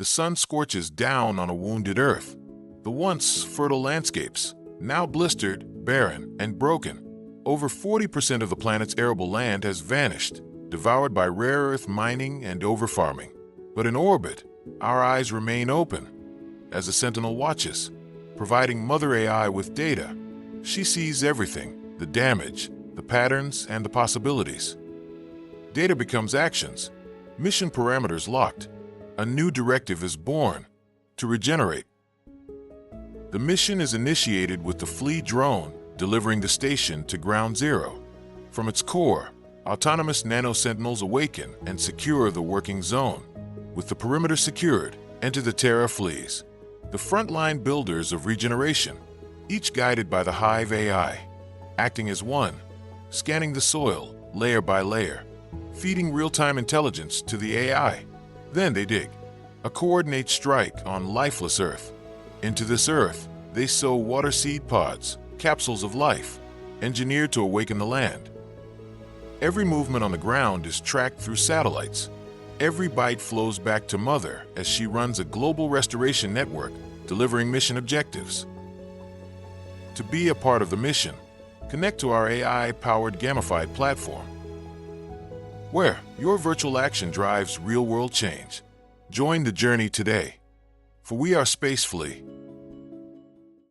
The sun scorches down on a wounded earth. The once fertile landscapes, now blistered, barren, and broken. Over 40% of the planet's arable land has vanished, devoured by rare earth mining and overfarming. But in orbit, our eyes remain open. As the Sentinel watches, providing Mother AI with data, she sees everything: the damage, the patterns, and the possibilities. Data becomes actions. Mission parameters locked. A new directive is born: to regenerate. The mission is initiated with the Flea drone delivering the station to ground zero. From its core, autonomous nano-sentinels awaken and secure the working zone. With the perimeter secured, enter the Terra Fleas, the frontline builders of regeneration, each guided by the Hive AI, acting as one, scanning the soil layer by layer, feeding real-time intelligence to the AI. Then they dig a coordinate strike on lifeless Earth. Into this Earth, they sow water seed pods, capsules of life, engineered to awaken the land. Every movement on the ground is tracked through satellites. Every bite flows back to Mother as she runs a global restoration network, delivering mission objectives. To be a part of the mission, connect to our AI-powered Gamified platform, where your virtual action drives real-world change. Join the journey today, for we are Space Flea,